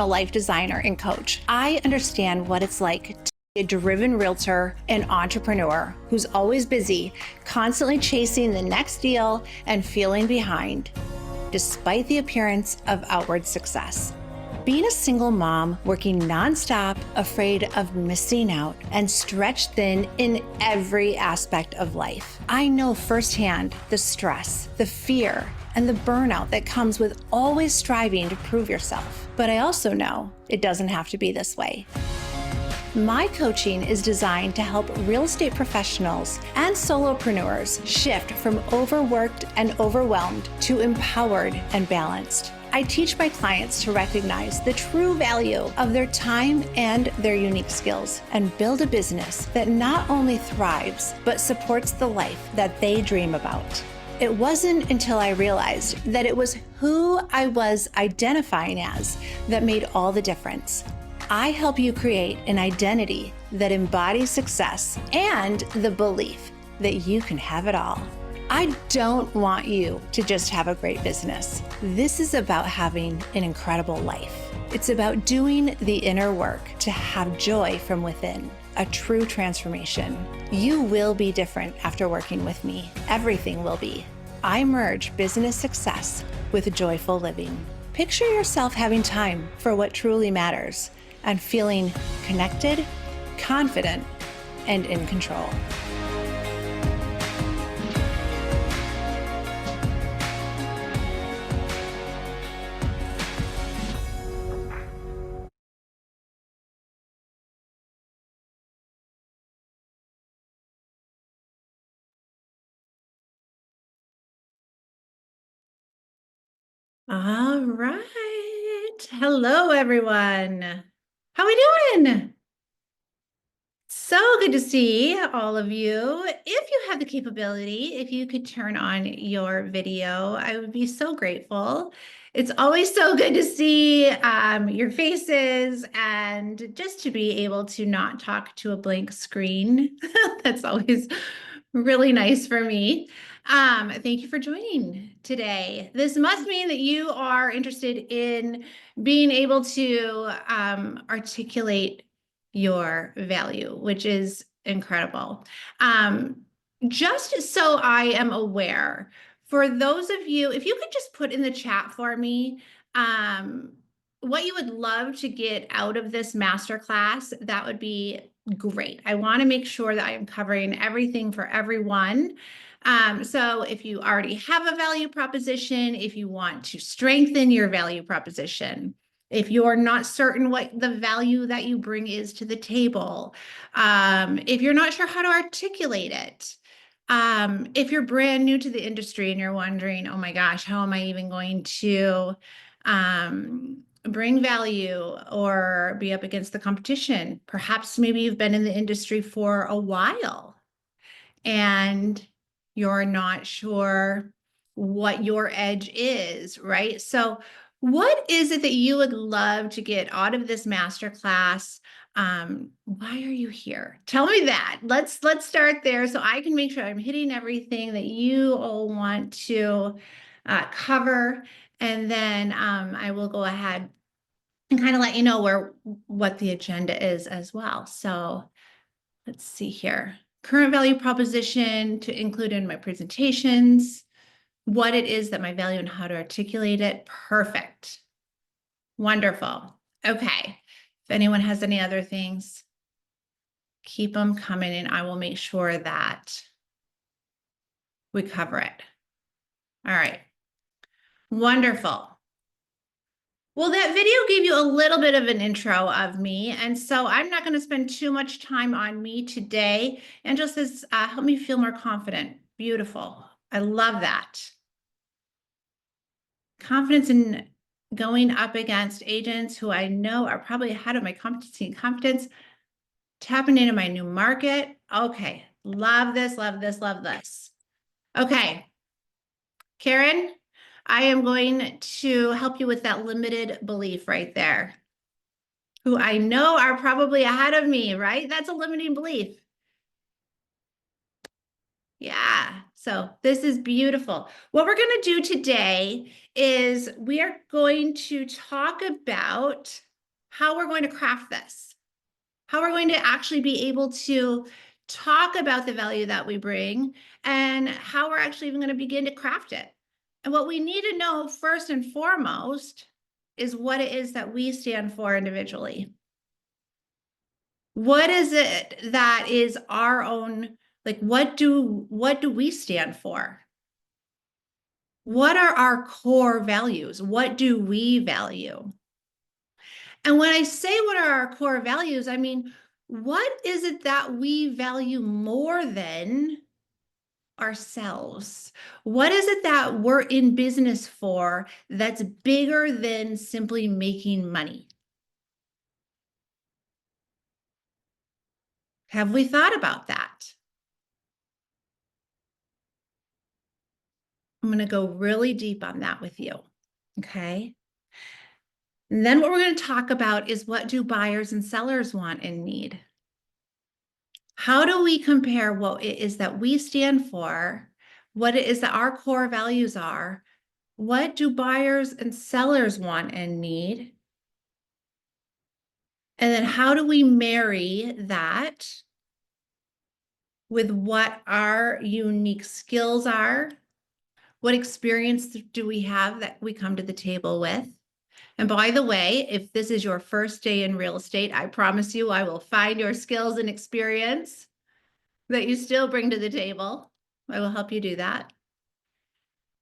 a life designer and coach. I understand what it's like to be a driven realtor and entrepreneur who's always busy, constantly chasing the next deal and feeling behind, despite the appearance of outward success. Being a single mom, working nonstop, afraid of missing out, and stretched thin in every aspect of life. I know firsthand the stress, the fear, and the burnout that comes with always striving to prove yourself. But I also know it doesn't have to be this way. My coaching is designed to help real estate professionals and solopreneurs shift from overworked and overwhelmed to empowered and balanced. I teach my clients to recognize the true value of their time and their unique skills and build a business that not only thrives, but supports the life that they dream about. It wasn't until I realized that it was who I was identifying as that made all the difference. I help you create an identity that embodies success and the belief that you can have it all. I don't want you to just have a great business. This is about having an incredible life. It's about doing the inner work to have joy from within, a true transformation. You will be different after working with me. Everything will be. I merge business success with joyful living. Picture yourself having time for what truly matters and feeling connected, confident, and in control. All right. Hello, everyone. How we doing? So good to see all of you. If you have the capability, if you could turn on your video, I would be so grateful. It's always so good to see your faces and just to be able to not talk to a blank screen. That's always really nice for me. Thank you for joining today. This must mean that you are interested in being able to articulate your value, which is incredible. Just so I am aware, for those of you, if you could just put in the chat for me what you would love to get out of this masterclass, that would be great. I want to make sure that I am covering everything for everyone. So if you already have a value proposition, if you want to strengthen your value proposition, if you're not certain what the value that you bring is to the table, if you're not sure how to articulate it, if you're brand new to the industry and you're wondering, oh my gosh, how am I even going to bring value or be up against the competition? Perhaps maybe you've been in the industry for a while and you're not sure what your edge is, right? So what is it that you would love to get out of this masterclass? Why are you here? Tell me that. Let's start there so I can make sure I'm hitting everything that you all want to cover. And then I will go ahead and kind of let you know what the agenda is as well. So let's see here. Current value proposition to include in my presentations, what it is that my value and how to articulate it. Perfect. Wonderful. Okay. If anyone has any other things, keep them coming and I will make sure that we cover it. All right. Wonderful. Well, that video gave you a little bit of an intro of me, and so I'm not going to spend too much time on me today. Angela says, help me feel more confident. Beautiful. I love that. Confidence in going up against agents who I know are probably ahead of my competency and confidence, tapping into my new market. Okay, love this, love this, love this. Okay, Karen, I am going to help you with that limited belief right there. Who I know are probably ahead of me, right? That's a limiting belief. Yeah, so this is beautiful. What we're going to do today is we are going to talk about how we're going to craft this, how we're going to actually be able to talk about the value that we bring, and how we're actually even going to begin to craft it. And what we need to know first and foremost is what it is that we stand for individually. What is it that is our own, like, what do we stand for? What are our core values? What do we value? And when I say what are our core values, I mean, what is it that we value more than ourselves? What is it that we're in business for that's bigger than simply making money? Have we thought about that? I'm going to go really deep on that with you. Okay. And then what we're going to talk about is, what do buyers and sellers want and need? How do we compare what it is that we stand for, what it is that our core values are? What do buyers and sellers want and need? And then how do we marry that with what our unique skills are? What experience do we have that we come to the table with? And by the way, if this is your first day in real estate, I promise you I will find your skills and experience that you still bring to the table. I will help you do that.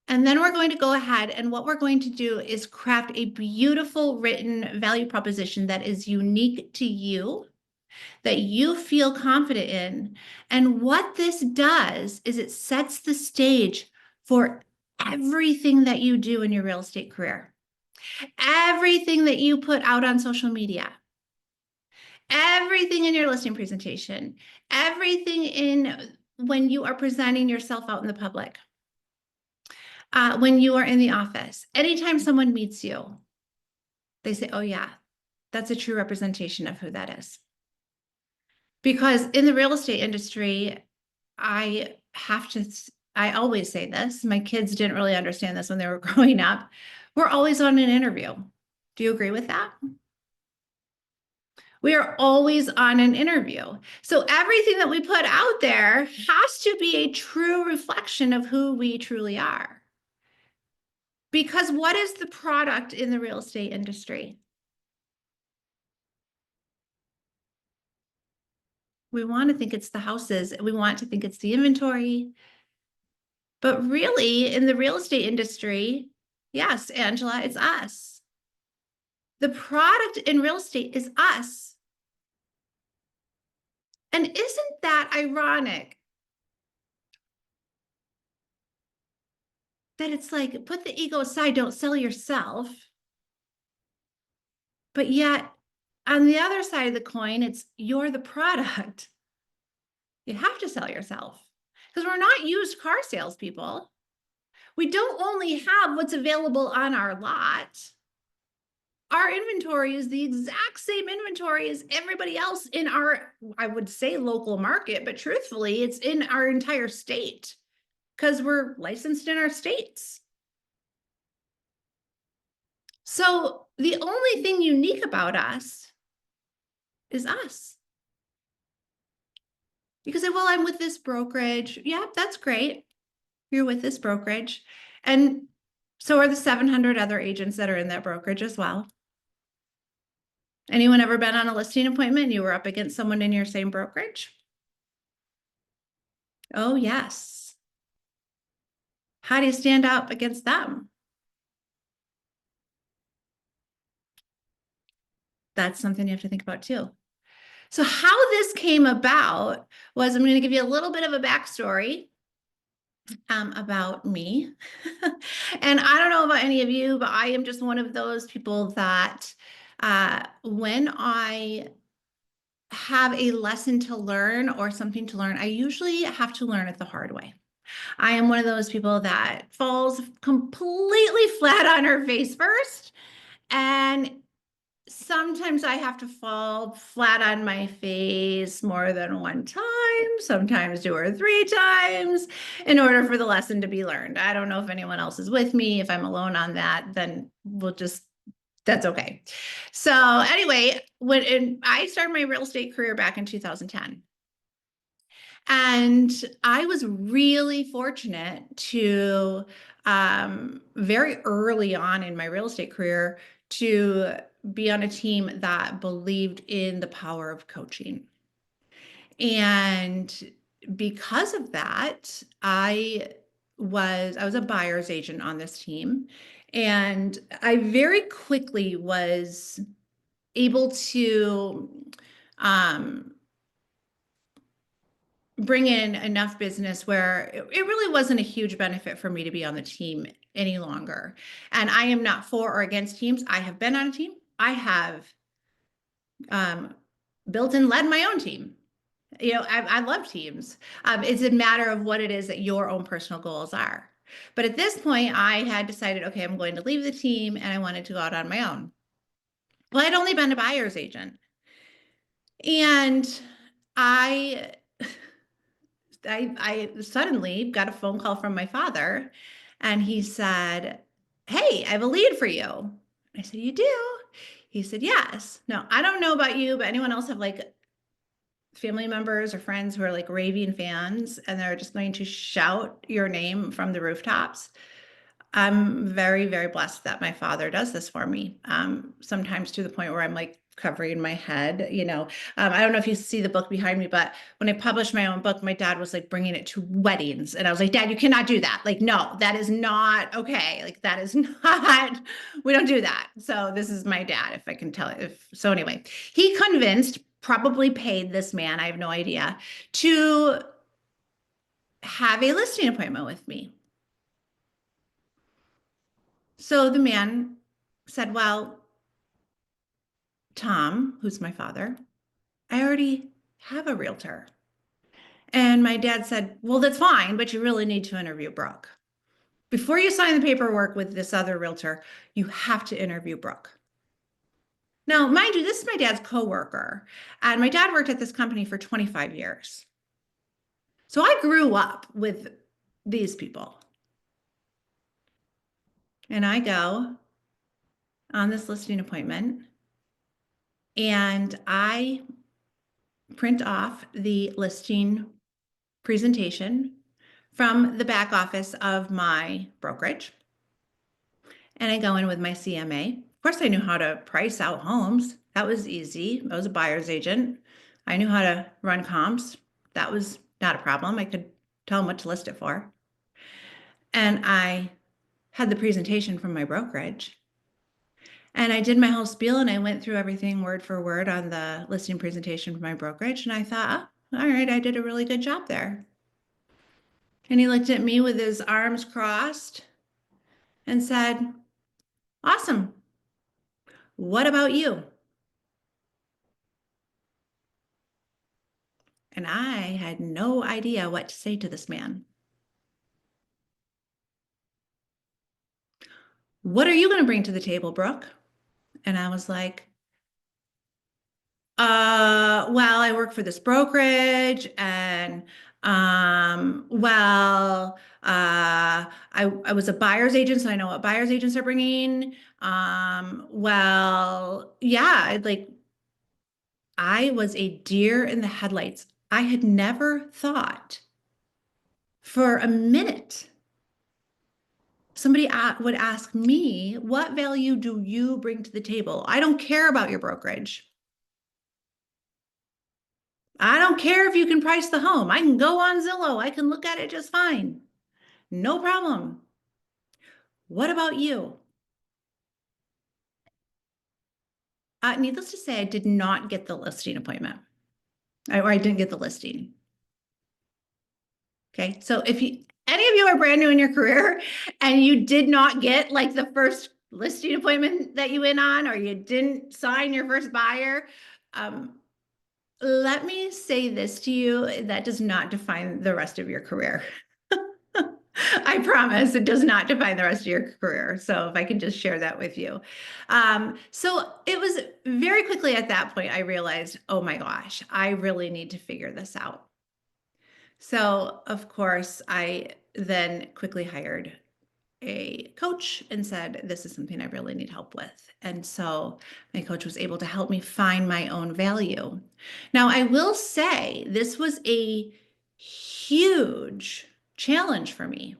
And then we're going to go ahead, and what we're going to do is craft a beautiful written value proposition that is unique to you, that you feel confident in. And what this does is it sets the stage for everything that you do in your real estate career, everything that you put out on social media, everything in your listing presentation, everything in when you are presenting yourself out in the public, when you are in the office, anytime someone meets you, they say, oh yeah, that's a true representation of who that is. Because in the real estate industry, I always say this, my kids didn't really understand this when they were growing up. We're always on an interview. Do you agree with that? We are always on an interview. So everything that we put out there has to be a true reflection of who we truly are. Because what is the product in the real estate industry? We want to think it's the houses. We want to think it's the inventory. But really, in the real estate industry, yes, Angela, it's us. The product in real estate is us. And isn't that ironic? That it's like, put the ego aside, don't sell yourself. But yet, on the other side of the coin, it's you're the product. You have to sell yourself, because we're not used car salespeople. We don't only have what's available on our lot. Our inventory is the exact same inventory as everybody else in our, I would say, local market, but truthfully, it's in our entire state because we're licensed in our states. So the only thing unique about us is us. You can say, well, I'm with this brokerage. Yeah, that's great. You're with this brokerage. And so are the 700 other agents that are in that brokerage as well. Anyone ever been on a listing appointment and you were up against someone in your same brokerage? Oh, yes. How do you stand up against them? That's something you have to think about too. So how this came about was, I'm going to give you a little bit of a backstory about me. And I don't know about any of you, but I am just one of those people that when I have a lesson to learn or something to learn, I usually have to learn it the hard way. I am one of those people that falls completely flat on her face first. And sometimes I have to fall flat on my face more than one time, sometimes 2 or 3 times, in order for the lesson to be learned. I don't know if anyone else is with me. If I'm alone on that, then That's okay. So anyway, I started my real estate career back in 2010. And I was really fortunate to, very early on in my real estate career, to be on a team that believed in the power of coaching. And because of that, I was a buyer's agent on this team. And I very quickly was able to um, bring in enough business where it really wasn't a huge benefit for me to be on the team any longer. And I am not for or against teams. I have been on a team. I have um, built and led my own team. I love teams. It's a matter of what it is that your own personal goals are. But at this point, I had decided, okay, I'm going to leave the team and I wanted to go out on my own. Well, I'd only been a buyer's agent. And I I suddenly got a phone call from my father, and he said, "Hey, I have a lead for you." I said, "You do?" He said, "Yes." Now, I don't know about you, but anyone else have like family members or friends who are like raving fans and they're just going to shout your name from the rooftops? I'm very, very blessed that my father does this for me. Sometimes to the point where I'm like covering my head, I don't know if you see the book behind me, but when I published my own book, my dad was like bringing it to weddings. And I was like, Dad, you cannot do that. Like, no, that is not okay. Like, that is not, we don't do that. So this is my dad, if I can tell it. So anyway, he convinced, probably paid this man, I have no idea, to have a listing appointment with me. So the man said, "Well, Tom, who's my father, I already have a realtor." And my dad said, "Well, that's fine, but you really need to interview Brooke. Before you sign the paperwork with this other realtor, you have to interview Brooke." Now, mind you, this is my dad's coworker, and my dad worked at this company for 25 years. So I grew up with these people. And I go on this listing appointment and I print off the listing presentation from the back office of my brokerage. And I go in with my CMA. Of course, I knew how to price out homes. That was easy. I was a buyer's agent. I knew how to run comps. That was not a problem. I could tell them what to list it for. And I had the presentation from my brokerage. And I did my whole spiel and I went through everything word for word on the listing presentation from my brokerage. And I thought, oh, all right, I did a really good job there. And he looked at me with his arms crossed and said, "Awesome. What about you?" And I had no idea what to say to this man. "What are you going to bring to the table, Brooke?" And I was like, well, I work for this brokerage and I was a buyer's agent, so I know what buyer's agents are bringing. Well, yeah, like I was a deer in the headlights. I had never thought for a minute somebody would ask me, "What value do you bring to the table? I don't care about your brokerage. I don't care if you can price the home. I can go on Zillow. I can look at it just fine. No problem. What about you?" Needless to say, I did not get the listing appointment, or I didn't get the listing. Okay. So if any of you are brand new in your career and you did not get like the first listing appointment that you went on, or you didn't sign your first buyer, um, let me say this to you, that does not define the rest of your career. I promise it does not define the rest of your career. So if I can just share that with you. So it was very quickly at that point, I realized, oh my gosh, I really need to figure this out. So of course, I then quickly hired a coach and said, this is something I really need help with. And so my coach was able to help me find my own value. Now, I will say this was a huge challenge for me.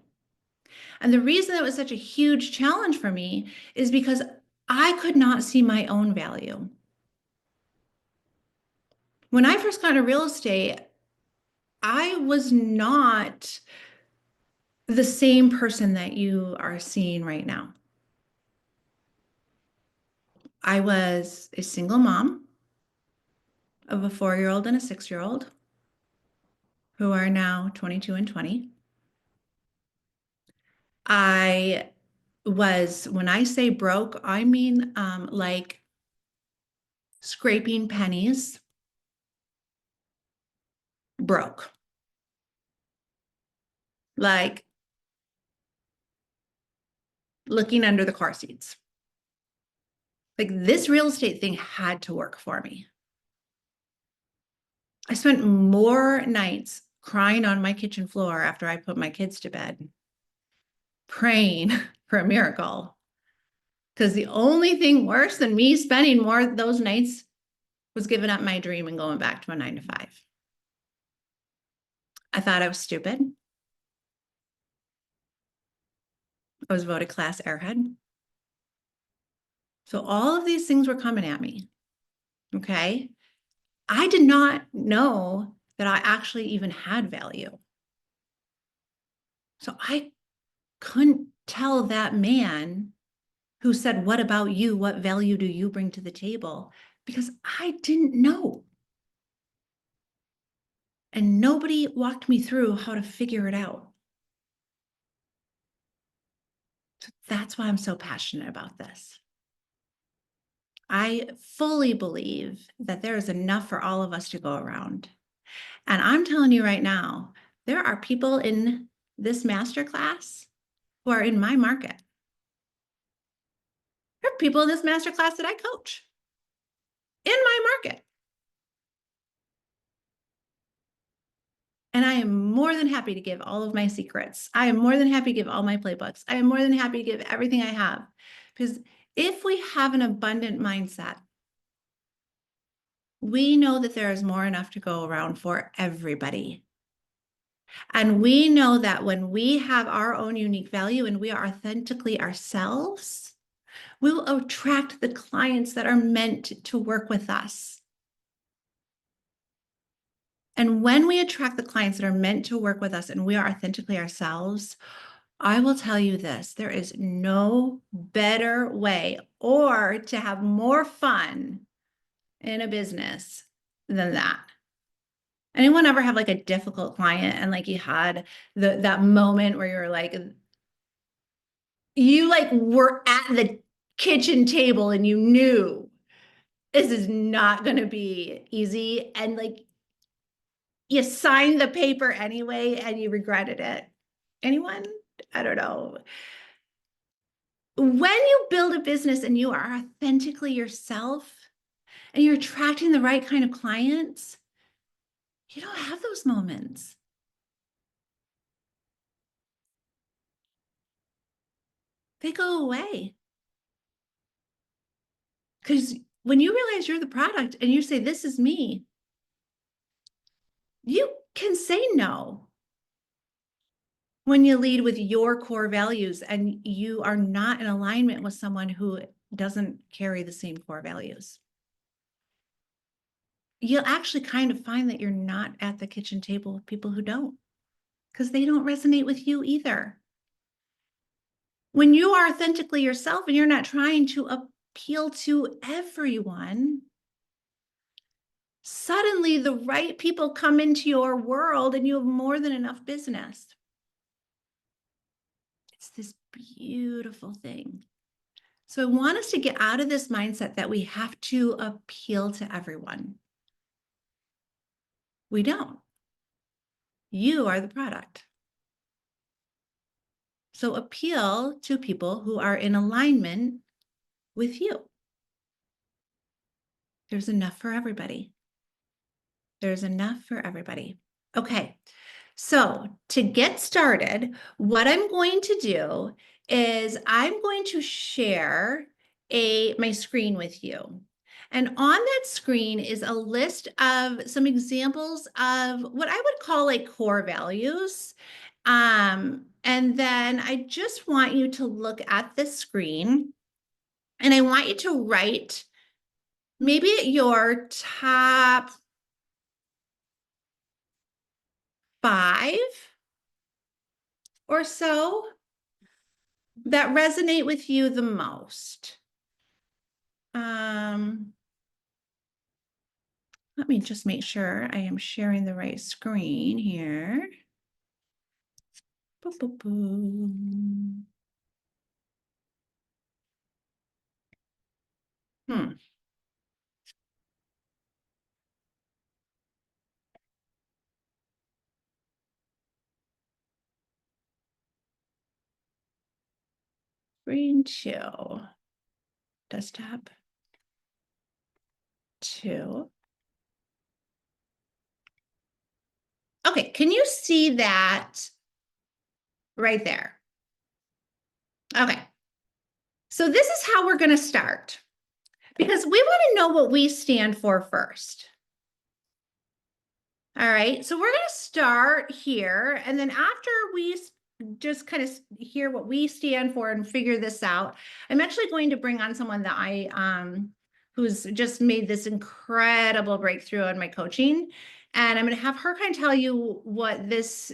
And the reason it was such a huge challenge for me is because I could not see my own value. When I first got into real estate, I was not the same person that you are seeing right now. I was a single mom of a 4-year-old and a 6-year-old who are now 22 and 20. I was, when I say broke, I mean like scraping pennies, broke. Like looking under the car seats. Like this real estate thing had to work for me. I spent more nights crying on my kitchen floor after I put my kids to bed, praying for a miracle. Because the only thing worse than me spending more of those nights was giving up my dream and going back to a 9 to 5. I thought I was stupid. I was voted class airhead. So all of these things were coming at me. Okay. I did not know that I actually even had value. So I couldn't tell that man who said, what about you? What value do you bring to the table? Because I didn't know. And nobody walked me through how to figure it out. So that's why I'm so passionate about this. I fully believe that there is enough for all of us to go around. And I'm telling you right now, there are people in this masterclass who are in my market. There are people in this masterclass that I coach in my market. And I am more than happy to give all of my secrets. I am more than happy to give all my playbooks. I am more than happy to give everything I have. Because if we have an abundant mindset, we know that there is more enough to go around for everybody. And we know that when we have our own unique value and we are authentically ourselves, we will attract the clients that are meant to work with us. And when we attract the clients that are meant to work with us and we are authentically ourselves, I will tell you this, there is no better way or to have more fun in a business than that. Anyone ever have like a difficult client and like you had that moment where you're like, you like were at the kitchen table and you knew this is not going to be easy, and like you signed the paper anyway and you regretted it? Anyone? I don't know. When you build a business and you are authentically yourself and you're attracting the right kind of clients, you don't have those moments. They go away. Because when you realize you're the product and you say, this is me, you can say no when you lead with your core values and you are not in alignment with someone who doesn't carry the same core values. You'll actually kind of find that you're not at the kitchen table with people who don't, because they don't resonate with you either. When you are authentically yourself and you're not trying to appeal to everyone, suddenly the right people come into your world and you have more than enough business. It's this beautiful thing. So I want us to get out of this mindset that we have to appeal to everyone. We don't. You are the product. So appeal to people who are in alignment with you. There's enough for everybody. There's enough for everybody. Okay, so to get started, what I'm going to do is I'm going to share my screen with you. And on that screen is a list of some examples of what I would call like core values. And then I just want you to look at the screen and I want you to write maybe your top 5 or so that resonate with you the most. Let me just make sure I am sharing the right screen here. Boom, boom, boom. Screen 2, desktop 2. Okay, can you see that right there? Okay, so this is how we're going to start because we want to know what we stand for first. All right, so we're going to start here, and then after we just kind of hear what we stand for and figure this out, I'm actually going to bring on someone that who's just made this incredible breakthrough in my coaching, and I'm going to have her kind of tell you what this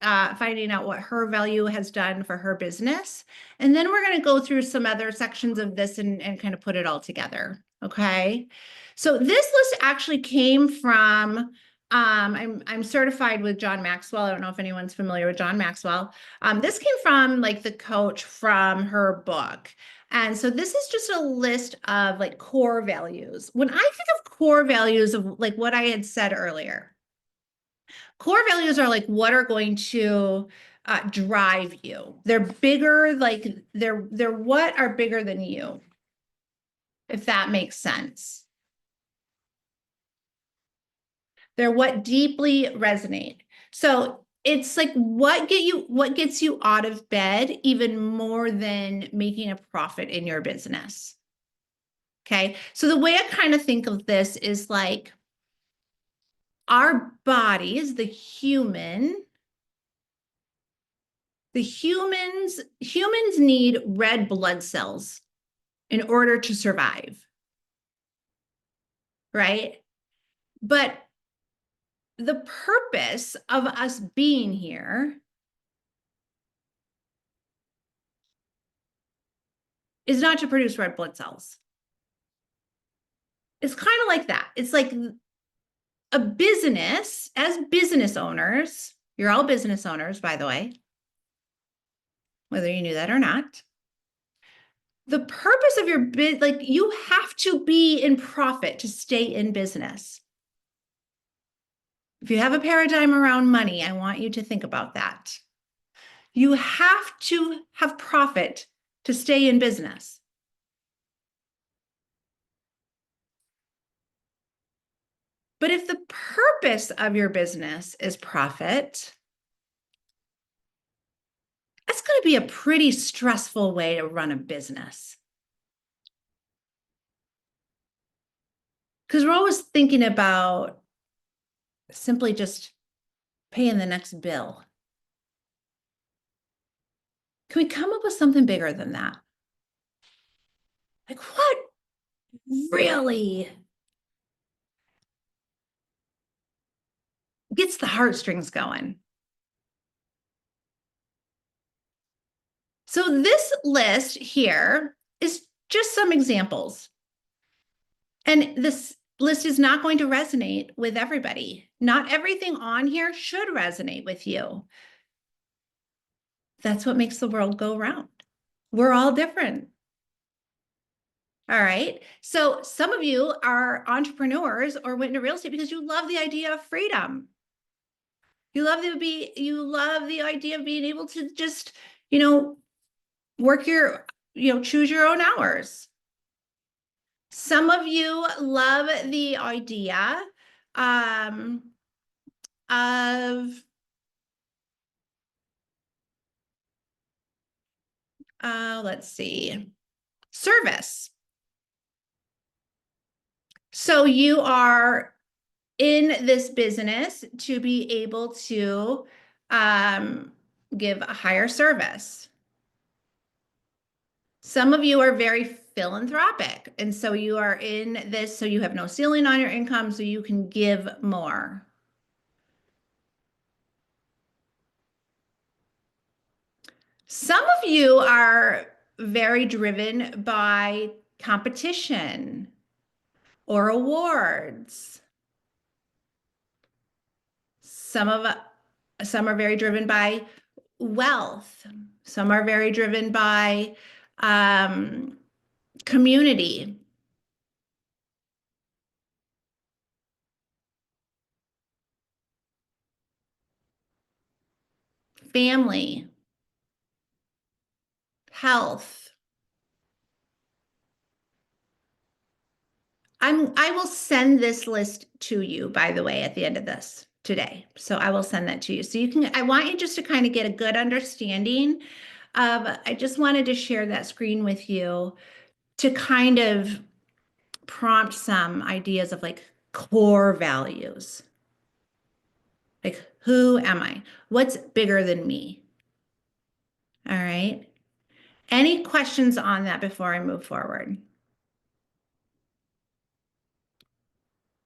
finding out what her value has done for her business. And then we're going to go through some other sections of this and kind of put it all together. Okay. So this list actually came from, I'm certified with John Maxwell. I don't know if anyone's familiar with John Maxwell. This came from like the coach from her book. And so this is just a list of like core values. When I think of core values of like what I had said earlier, core values are like what are going to drive you. They're bigger, like they're what are bigger than you, if that makes sense. They're what deeply resonate. So it's like what gets you out of bed even more than making a profit in your business. Okay. So the way I kind of think of this is like our bodies, humans need red blood cells in order to survive, right? But the purpose of us being here is not to produce red blood cells. It's kind of like that. It's like a business, as business owners, you're all business owners, by the way, whether you knew that or not. The purpose of your business, like you have to be in profit to stay in business. If you have a paradigm around money, I want you to think about that. You have to have profit to stay in business. But if the purpose of your business is profit, that's going to be a pretty stressful way to run a business. Because we're always thinking about simply just paying the next bill. Can we come up with something bigger than that? Like what really gets the heartstrings going? So this list here is just some examples. And this list is not going to resonate with everybody. Not everything on here should resonate with you. That's what makes the world go round. We're all different. All right. So some of you are entrepreneurs or went into real estate because you love the idea of freedom. You love the idea of being able to just, work choose your own hours. Some of you love the idea of let's see, service. So you are in this business to be able to give a higher service. Some of you are very philanthropic, and so you are in this so you have no ceiling on your income, so you can give more. Some of you are very driven by competition or awards. Some are very driven by wealth. Some are very driven by community. Family, health. I will send this list to you, by the way, at the end of this today. So I will send that to you. So I want you just to kind of get a good understanding of, I just wanted to share that screen with you to kind of prompt some ideas of like core values. Like, who am I? What's bigger than me? All right. Any questions on that before I move forward?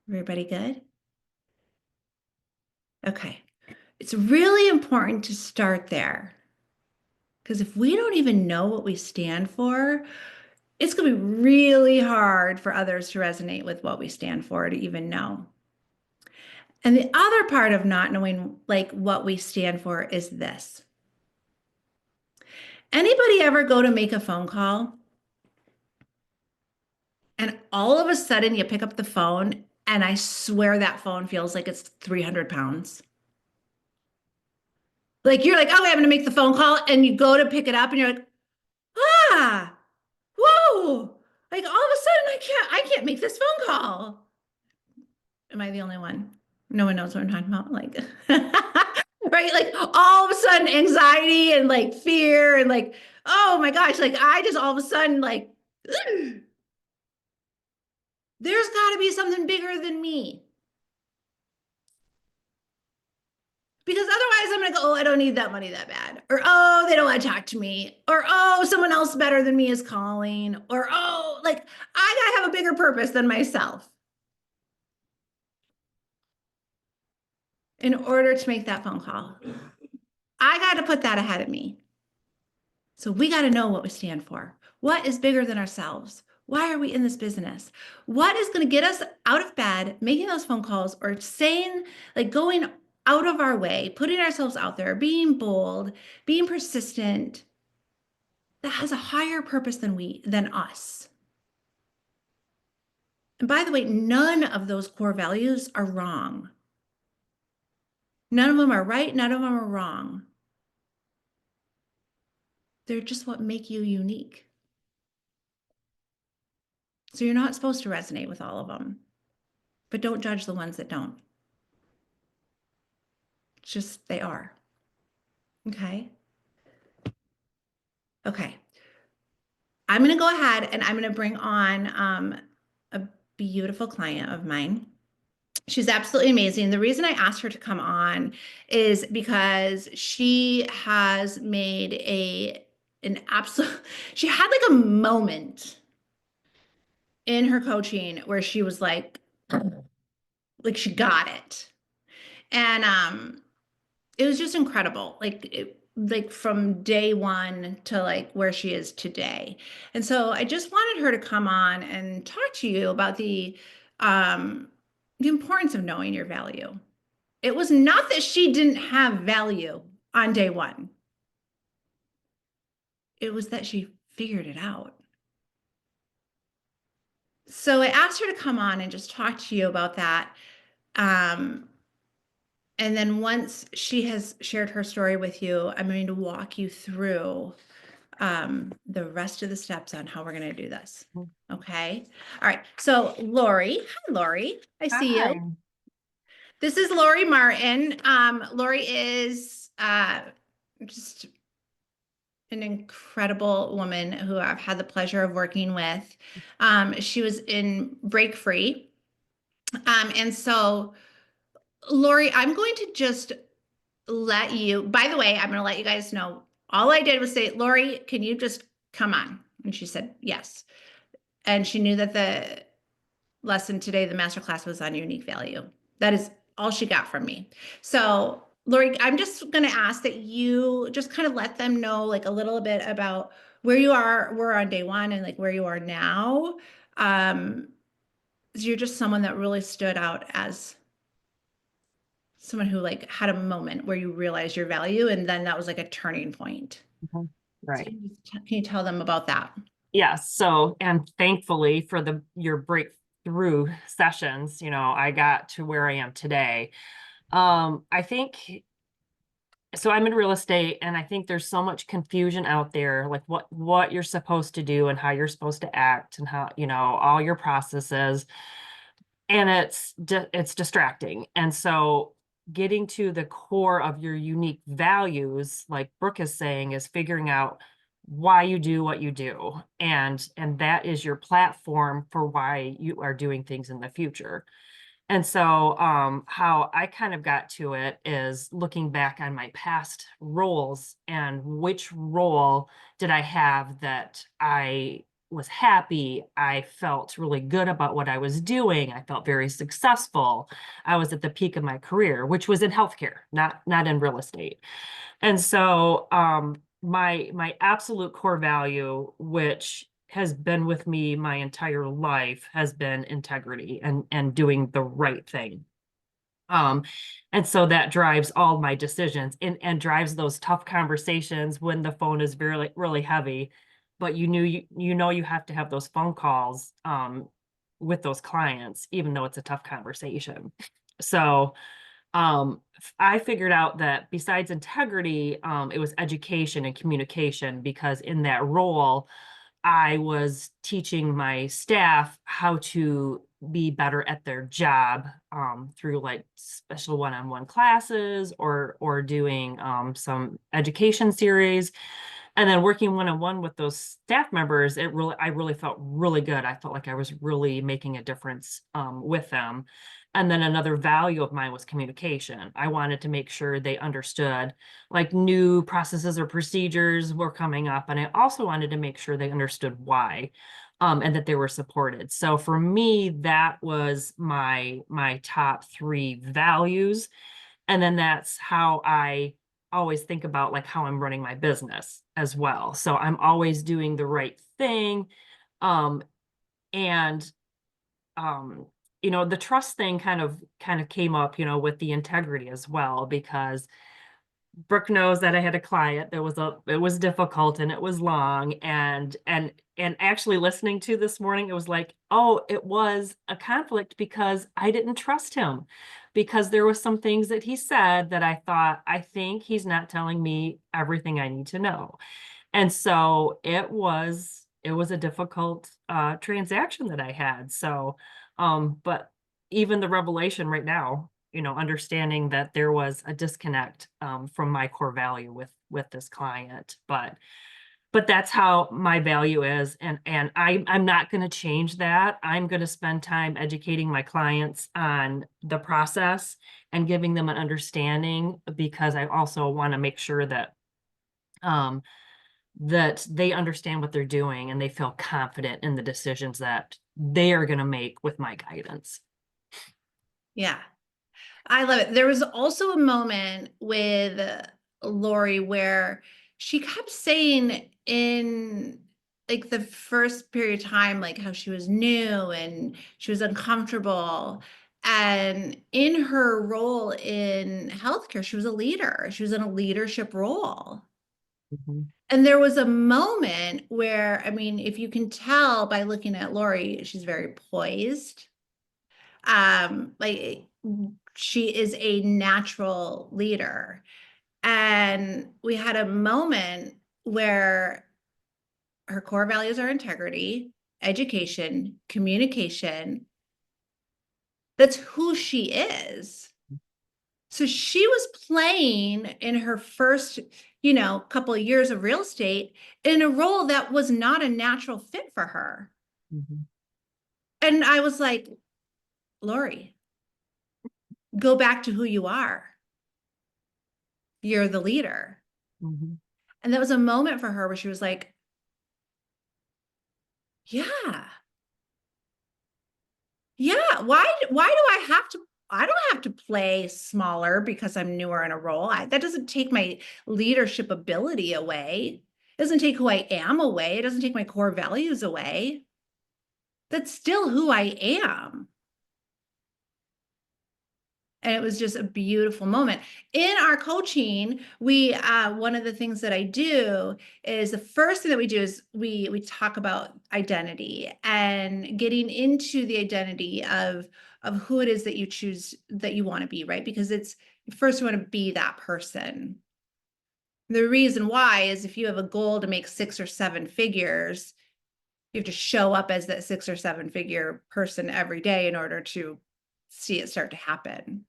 Everybody good? Okay. It's really important to start there. Because if we don't even know what we stand for, it's going to be really hard for others to resonate with what we stand for to even know. And the other part of not knowing like what we stand for is this. Anybody ever go to make a phone call and all of a sudden you pick up the phone and I swear that phone feels like it's 300 pounds? Like you're like, okay, I'm going to make the phone call, and you go to pick it up and you're like, ah, whoa. Like all of a sudden I can't make this phone call. Am I the only one? No one knows what I'm talking about. Like, right? Like all of a sudden anxiety and like fear and like, oh my gosh, like I just all of a sudden like, there's got to be something bigger than me. Because otherwise I'm going to go, oh, I don't need that money that bad. Or, oh, they don't want to talk to me. Or, oh, someone else better than me is calling. Or, oh, like I got to have a bigger purpose than myself in order to make that phone call. I got to put that ahead of me. So we got to know what we stand for. What is bigger than ourselves? Why are we in this business? What is going to get us out of bed, making those phone calls, or saying, like going out of our way, putting ourselves out there, being bold, being persistent, that has a higher purpose than us. And by the way, none of those core values are wrong. None of them are right. None of them are wrong. They're just what make you unique. So you're not supposed to resonate with all of them, but don't judge the ones that don't. Just they are. Okay. Okay. I'm going to go ahead and I'm going to bring on a beautiful client of mine. She's absolutely amazing. The reason I asked her to come on is because she has made an absolute, she had like a moment in her coaching where she was like she got it. And it was just incredible. Like from day one to like where she is today. And so I just wanted her to come on and talk to you about the importance of knowing your value. It was not that she didn't have value on day one. It was that she figured it out. So I asked her to come on and just talk to you about that. And then once she has shared her story with you, I'm going to walk you through the rest of the steps on how we're going to do this. Okay. All right. So Lori, hi Lori. I see you. This is Lori Martin. Lori is just an incredible woman who I've had the pleasure of working with. She was in Break Free. And so, Lori, I'm going to just let you, by the way, I'm going to let you guys know. All I did was say, Lori, can you just come on? And she said, yes. And she knew that the lesson today, the masterclass, was on unique value. That is all she got from me. So, Lori, I'm just going to ask that you just kind of let them know like a little bit about where you were on day one and like where you are now. Um, you're just someone that really stood out as someone who like had a moment where you realized your value, and then that was like a turning point. Mhm. So Right. can you tell them about that? Yes. So, and thankfully for your breakthrough sessions, I got to where I am today. I think so I'm in real estate, and I think there's so much confusion out there, like what you're supposed to do and how you're supposed to act and how, all your processes, and it's distracting. And so getting to the core of your unique values, like Brooke is saying, is figuring out why you do what you do, and that is your platform for why you are doing things in the future. And so, how I kind of got to it is looking back on my past roles and which role did I have that I was happy. I felt really good about what I was doing. I felt very successful. I was at the peak of my career, which was in healthcare, not in real estate. And so, my absolute core value, which has been with me my entire life, has been integrity and doing the right thing. Um, and so that drives all my decisions and drives those tough conversations when the phone is really, really heavy. But you have to have those phone calls with those clients, even though it's a tough conversation. So I figured out that besides integrity, it was education and communication, because in that role, I was teaching my staff how to be better at their job through like special one-on-one classes or doing some education series, and then working one-on-one with those staff members. I really felt really good. I felt like I was really making a difference with them. And then another value of mine was communication. I wanted to make sure they understood like new processes or procedures were coming up. And I also wanted to make sure they understood why, and that they were supported. So for me, that was my top three values. And then that's how I always think about like how I'm running my business as well. So I'm always doing the right thing. Um, and um the trust thing kind of came up, with the integrity as well, because Brooke knows that I had a client that it was difficult and it was long, and actually listening to this morning, it was like, oh, it was a conflict because I didn't trust him, because there was some things that he said that I thought, I think he's not telling me everything I need to know. And so it was a difficult transaction that I had. So but even the revelation right now, understanding that there was a disconnect from my core value with this client. But that's how my value is, and I'm not going to change that. I'm going to spend time educating my clients on the process and giving them an understanding, because I also want to make sure um that they understand what they're doing and they feel confident in the decisions that they are going to make with my guidance. Yeah, I love it. There was also a moment with Lori where she kept saying in like the first period of time, like how she was new and she was uncomfortable. And in her role in healthcare, she was a leader. She was in a leadership role. Mhm. And there was a moment where, I mean, if you can tell by looking at Lori, she's very poised. Like she is a natural leader. And we had a moment where her core values are integrity, education, communication. That's who she is. So she was playing in her first, couple of years of real estate in a role that was not a natural fit for her. Mhm. And I was like, Lori, go back to who you are. You're the leader. Mhm. And that was a moment for her where she was like, yeah, yeah. Why do I don't have to play smaller because I'm newer in a role. That doesn't take my leadership ability away. It doesn't take who I am away. It doesn't take my core values away. That's still who I am. And it was just a beautiful moment. In our coaching, we one of the things that I do is the first thing that we do is we talk about identity and getting into the identity of who it is that you choose that you want to be, right? Because it's first you want to be that person. The reason why is if you have a goal to make 6 or 7 figures, you have to show up as that 6 or 7 figure person every day in order to see it start to happen.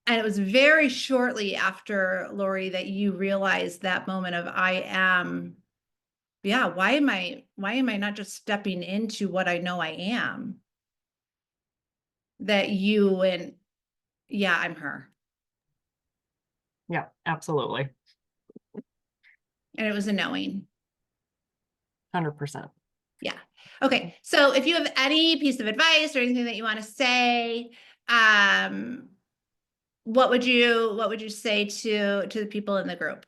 And it was very shortly after, Lori, that you realized that moment of yeah, why am I not just stepping into what I know I am? That you went, yeah, I'm her. Yeah, absolutely. And it was a knowing. 100%. Yeah. Okay. So if you have any piece of advice or anything that you want to say, um, what would you say to the people in the group?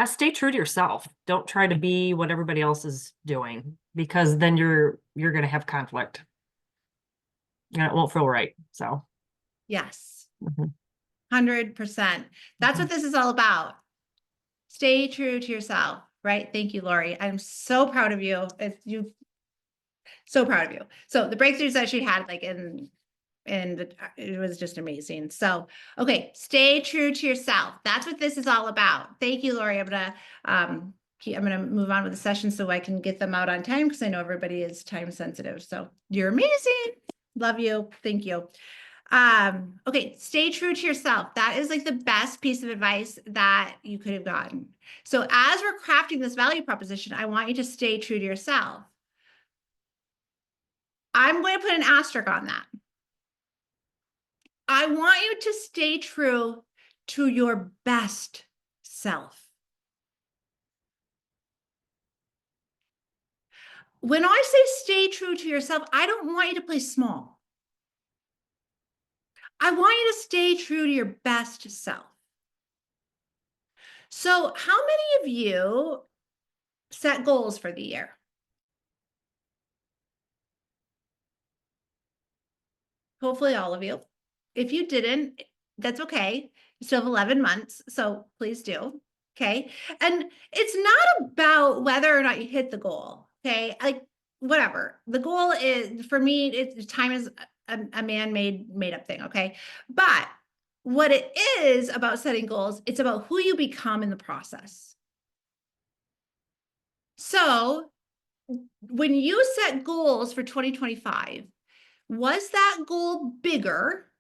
Stay true to yourself. Don't try to be what everybody else is doing, because then you're going to have conflict and it won't feel right. So, Yes. mhm, 100%. That's mhm. what this is all about. Stay true to yourself, right? Thank you, Lori. I'm so proud of you. So proud of you. So the breakthroughs that she had, like it was just amazing. So, okay, stay true to yourself. That's what this is all about. Thank you, Lori. I'm gonna move on with the session so I can get them out on time because I know everybody is time sensitive. So you're amazing. Love you. Thank you. Okay, stay true to yourself. That is like the best piece of advice that you could have gotten. So as we're crafting this value proposition, I want you to stay true to yourself. I'm going to put an asterisk on that. I want you to stay true to your best self. When I say stay true to yourself, I don't want you to play small. I want you to stay true to your best self. So how many of you set goals for the year? Hopefully all of you. If you didn't, that's okay. You still have 11 months, so please do. Okay. And it's not about whether or not you hit the goal. Okay. Like whatever. The goal is for me, time is a man-made made up thing. Okay. But what it is about setting goals, it's about who you become in the process. So when you set goals for 2025, was that goal bigger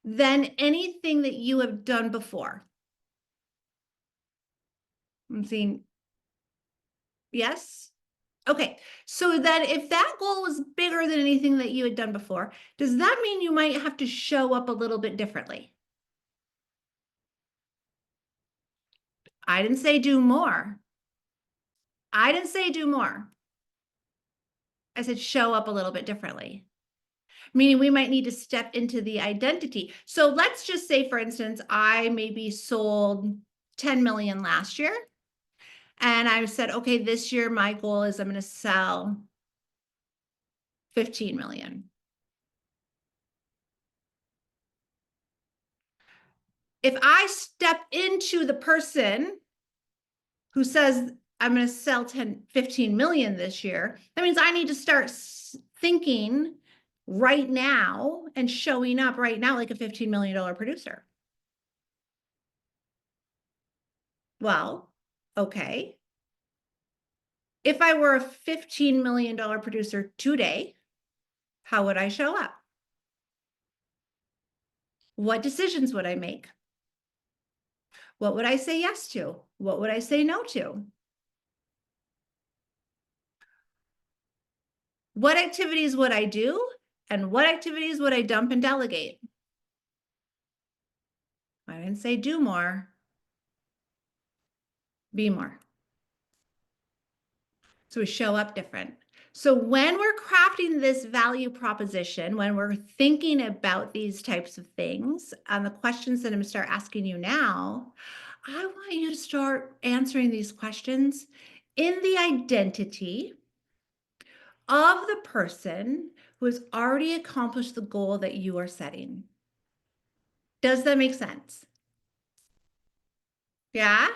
than anything that you have done before? I'm seeing yes. Okay. So then if that goal was bigger than anything that you had done before, does that mean you might have to show up a little bit differently? I didn't say do more. I didn't say do more. I said show up a little bit differently. Meaning we might need to step into the identity. So let's just say, for instance, I maybe sold 10 million last year. And I said, okay, this year my goal is I'm going to sell 15 million. If I step into the person who says I'm going to sell 15 million this year, that means I need to start thinking right now and showing up right now like a $15 million producer. Well, okay. If I were a $15 million producer today, how would I show up? What decisions would I make? What would I say yes to? What would I say no to? What activities would I do? And what activities would I dump and delegate? I didn't say do more, be more. So we show up different. So when we're crafting this value proposition, when we're thinking about these types of things, and the questions that I'm going to start asking you now, I want you to start answering these questions in the identity of the person who has already accomplished the goal that you are setting. Does that make sense? Yeah?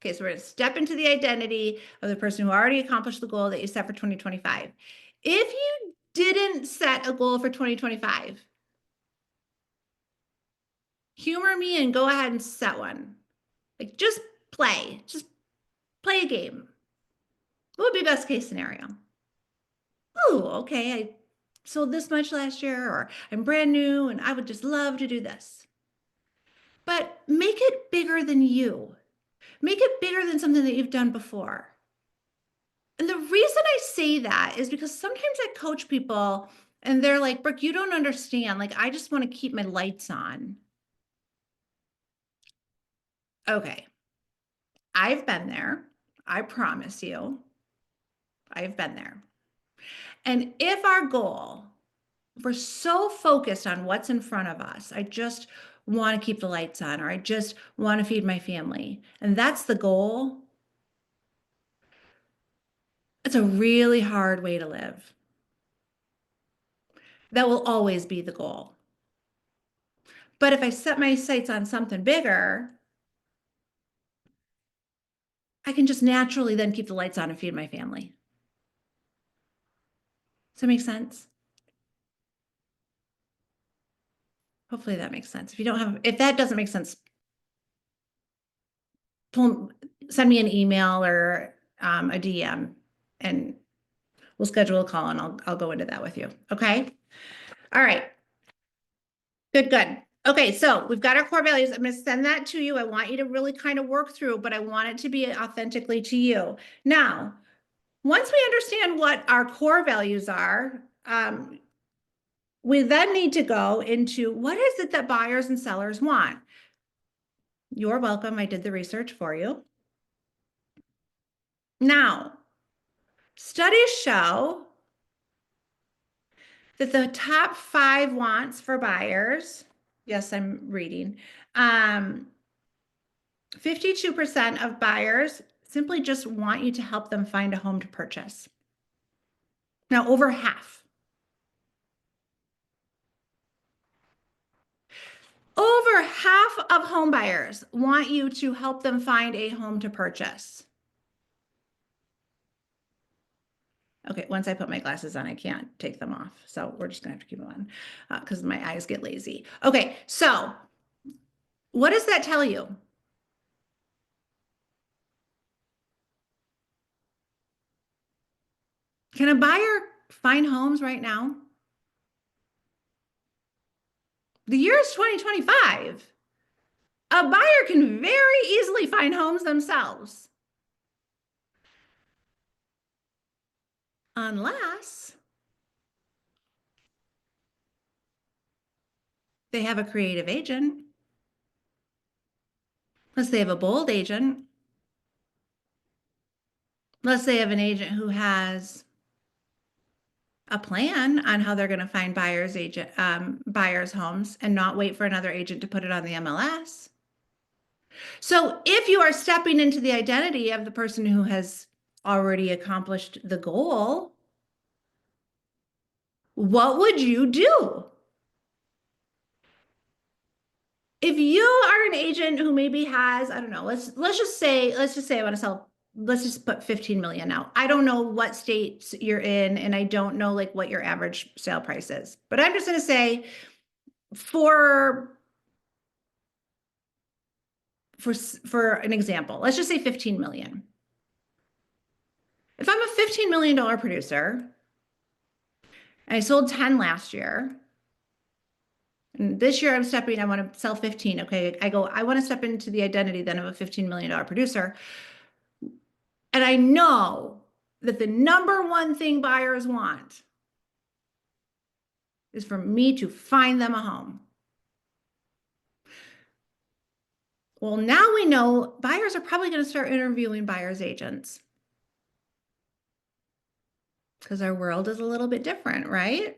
Okay, so we're going to step into the identity of the person who already accomplished the goal that you set for 2025. If you didn't set a goal for 2025, humor me and go ahead and set one. Like just play a game. What would be best case scenario? Oh, okay, I sold this much last year, or I'm brand new and I would just love to do this. But make it bigger than you. Make it bigger than something that you've done before. And the reason I say that is because sometimes I coach people and they're like, Brooke, you don't understand. Like, I just want to keep my lights on. Okay. I've been there. I promise you, I've been there. And if our goal, if we're so focused on what's in front of us, I just want to keep the lights on, or I just want to feed my family, and that's the goal, it's a really hard way to live. That will always be the goal. But if I set my sights on something bigger, I can just naturally then keep the lights on and feed my family. Does that make sense? Hopefully that makes sense. If that doesn't make sense, send me an email or a DM and we'll schedule a call and I'll go into that with you. Okay. All right. Good. Okay. So we've got our core values. I'm going to send that to you. I want you to really kind of work through, but I want it to be authentically to you. Now, once we understand what our core values are, we then need to go into what is it that buyers and sellers want? You're welcome. I did the research for you. Now, studies show that the top 5 wants for buyers, yes, I'm reading, 52% of buyers simply just want you to help them find a home to purchase. Now, over half. Over half of home buyers want you to help them find a home to purchase. Okay, once I put my glasses on, I can't take them off. So we're just gonna have to keep them on because my eyes get lazy. Okay, so what does that tell you? Can a buyer find homes right now? The year is 2025. A buyer can very easily find homes themselves. Unless they have a creative agent, unless they have a bold agent, unless they have an agent who has a plan on how they're going to find buyers homes and not wait for another agent to put it on the MLS. So if you are stepping into the identity of the person who has already accomplished the goal, what would you do? If you are an agent who maybe has, I don't know, let's just say I want to sell, let's just put 15 million out. I don't know what states you're in and I don't know like what your average sale price is. But I'm just going to say for an example, let's just say 15 million. If I'm a $15 million producer and I sold 10 last year, And this year I want to sell 15. Okay. I want to step into the identity then of a $15 million producer. And I know that the number one thing buyers want is for me to find them a home. Well, now we know buyers are probably going to start interviewing buyer's agents because our world is a little bit different, right?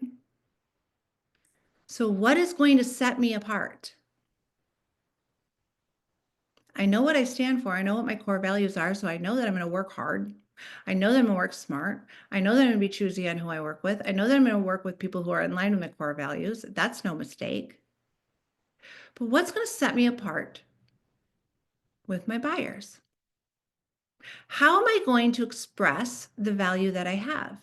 So what is going to set me apart? I know what I stand for. I know what my core values are. So I know that I'm going to work hard. I know that I'm going to work smart. I know that I'm going to be choosy on who I work with. I know that I'm going to work with people who are in line with my core values. That's no mistake. But what's going to set me apart with my buyers? How am I going to express the value that I have?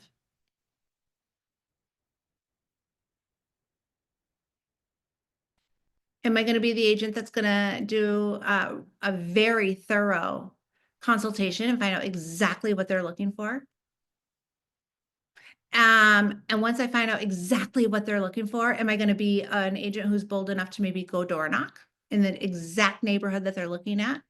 Am I going to be the agent that's going to do a very thorough consultation and find out exactly what they're looking for? And once I find out exactly what they're looking for, am I going to be an agent who's bold enough to maybe go door knock in the exact neighborhood that they're looking at?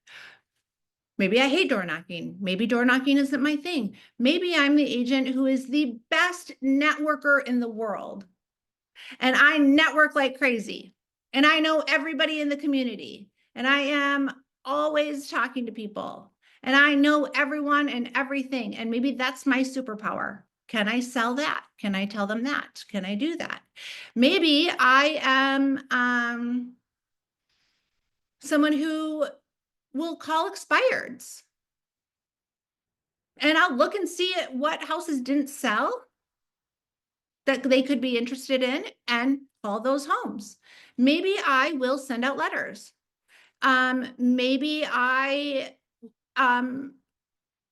Maybe I hate door knocking. Maybe door knocking isn't my thing. Maybe I'm the agent who is the best networker in the world. And I network like crazy. And I know everybody in the community. And I am always talking to people. And I know everyone and everything. And maybe that's my superpower. Can I sell that? Can I tell them that? Can I do that? Maybe I am someone who will call expireds. And I'll look and see what houses didn't sell that they could be interested in and call those homes. Maybe I will send out letters. Maybe I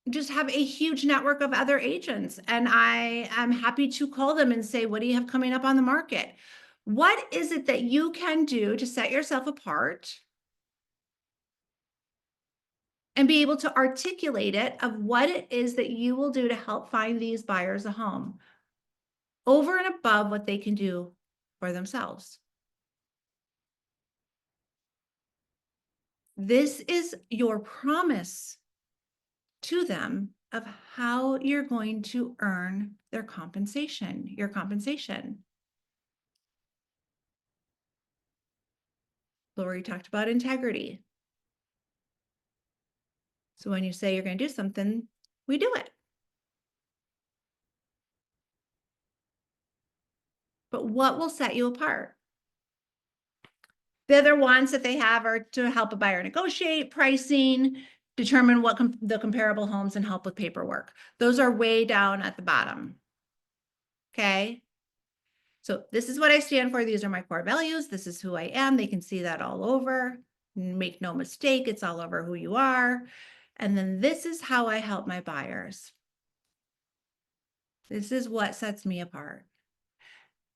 just have a huge network of other agents and I am happy to call them and say, what do you have coming up on the market? What is it that you can do to set yourself apart and be able to articulate it of what it is that you will do to help find these buyers a home over and above what they can do for themselves? This is your promise to them of how you're going to earn their compensation, your compensation. Lori talked about integrity. So when you say you're going to do something, we do it. But what will set you apart? The other ones that they have are to help a buyer negotiate pricing, determine what the comparable homes, and help with paperwork. Those are way down at the bottom. Okay. So this is what I stand for. These are my core values. This is who I am. They can see that all over. Make no mistake, it's all over who you are. And then this is how I help my buyers. This is what sets me apart.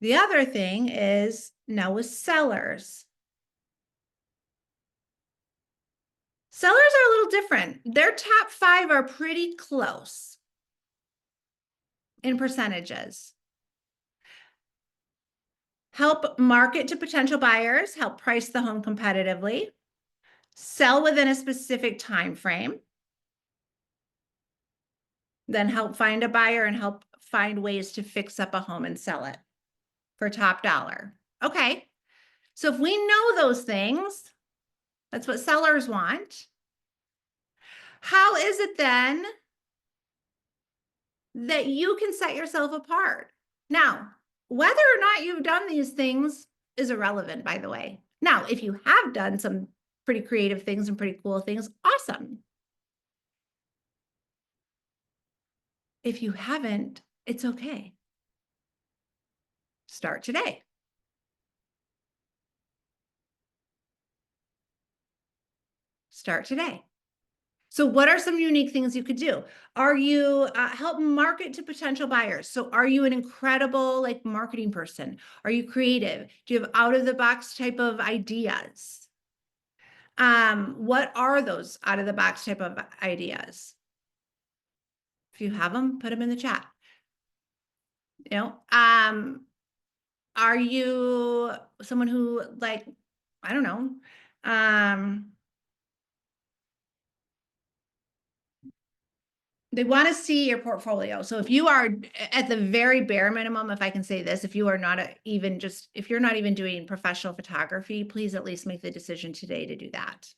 The other thing is now with sellers. Sellers are a little different. Their top 5 are pretty close in percentages. Help market to potential buyers, help price the home competitively, sell within a specific time frame, then help find a buyer and help find ways to fix up a home and sell it for top dollar. Okay. So if we know those things, that's what sellers want. How is it then that you can set yourself apart? Now, whether or not you've done these things is irrelevant, by the way. Now, if you have done some pretty creative things and pretty cool things, awesome. If you haven't, it's okay. Start today. Start today. So what are some unique things you could do? Are you help market to potential buyers? So are you an incredible like marketing person? Are you creative? Do you have out of the box type of ideas? What are those out of the box type of ideas? If you have them, put them in the chat. You know, Are you someone who like, I don't know, um, they want to see your portfolio. So if you are at the very bare minimum, if I can say this, if you are not if you're not even doing professional photography, please at least make the decision today to do that.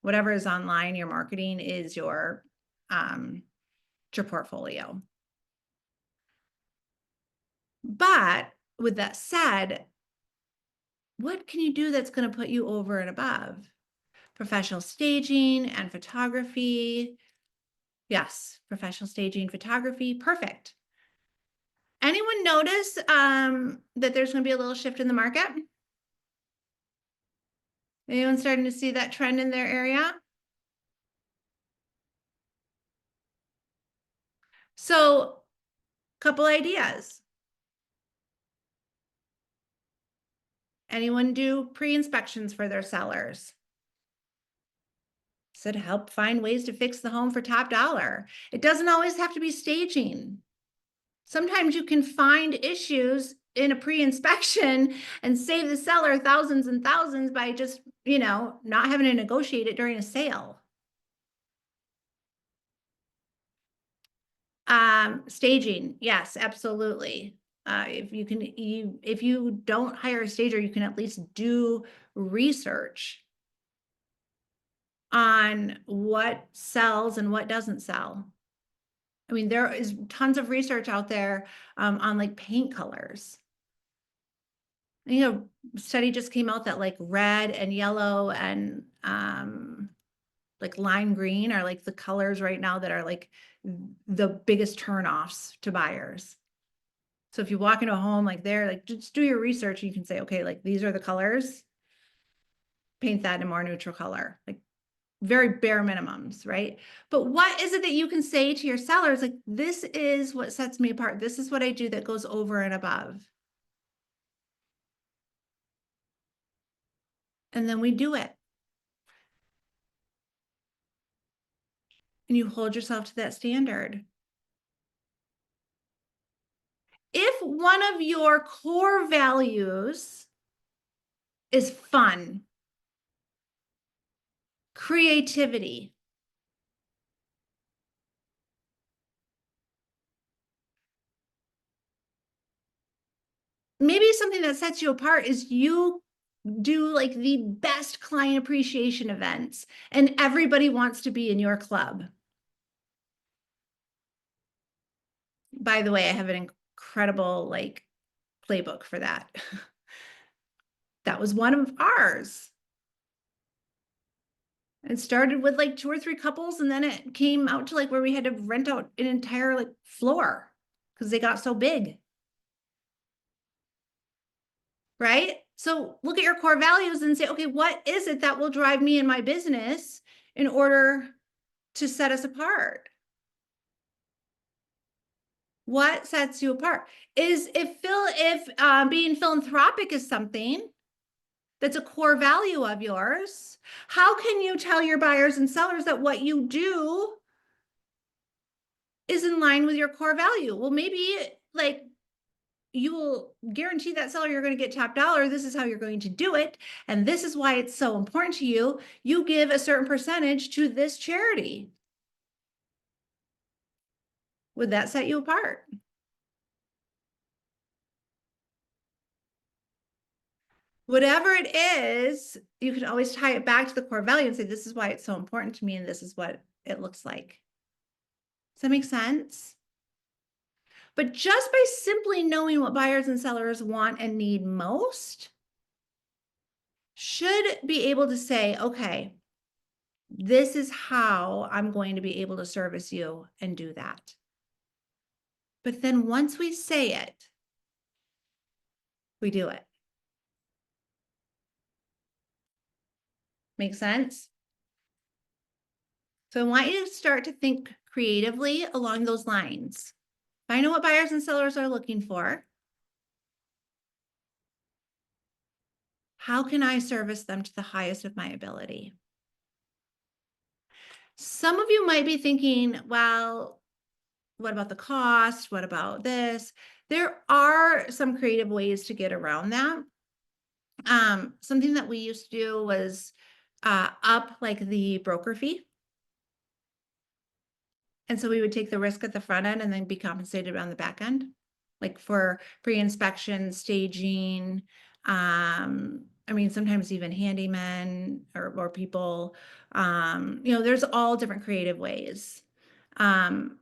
Whatever is online, your marketing is your portfolio. But with that said, what can you do that's going to put you over and above? Professional staging and photography. Yes, professional staging, photography, perfect. Anyone notice that there's going to be a little shift in the market? Anyone starting to see that trend in their area? So, couple ideas. Anyone do pre-inspections for their sellers? Said help find ways to fix the home for top dollar. It doesn't always have to be staging. Sometimes you can find issues in a pre-inspection and save the seller thousands and thousands by just, not having to negotiate it during a sale. Staging, yes, absolutely. If you don't hire a stager, you can at least do research on what sells and what doesn't sell. I mean, there is tons of research out there on like paint colors. Study just came out that like red and yellow and like lime green are like the colors right now that are like the biggest turnoffs to buyers. So if you walk into a home like there, like just do your research, and you can say, okay, like these are the colors, paint that in a more neutral color, like very bare minimums, right? But what is it that you can say to your sellers? Like, this is what sets me apart. This is what I do that goes over and above. And then we do it. And you hold yourself to that standard. If one of your core values is fun, creativity, maybe something that sets you apart is you do like the best client appreciation events and everybody wants to be in your club. By the way, I have an incredible like playbook for that. That was one of ours. It started with like 2 or 3 couples, and then it came out to like where we had to rent out an entire like floor because they got so big. Right? So look at your core values and say, okay, what is it that will drive me in my business in order to set us apart? What sets you apart? Is if being philanthropic is something that's a core value of yours, how can you tell your buyers and sellers that what you do is in line with your core value? Well, maybe like you will guarantee that seller you're going to get top dollar. This is how you're going to do it. And this is why it's so important to you. You give a certain percentage to this charity. Would that set you apart? Whatever it is, you can always tie it back to the core value and say, this is why it's so important to me. And this is what it looks like. Does that make sense? But just by simply knowing what buyers and sellers want and need most, should be able to say, okay, this is how I'm going to be able to service you and do that. But then once we say it, we do it. Make sense? So I want you to start to think creatively along those lines. If I know what buyers and sellers are looking for, how can I service them to the highest of my ability? Some of you might be thinking, well, what about the cost? What about this? There are some creative ways to get around that. Something that we used to do was up like the broker fee. And so we would take the risk at the front end and then be compensated on the back end, like for pre-inspection, staging. I mean, sometimes even handymen or people, there's all different creative ways. Um,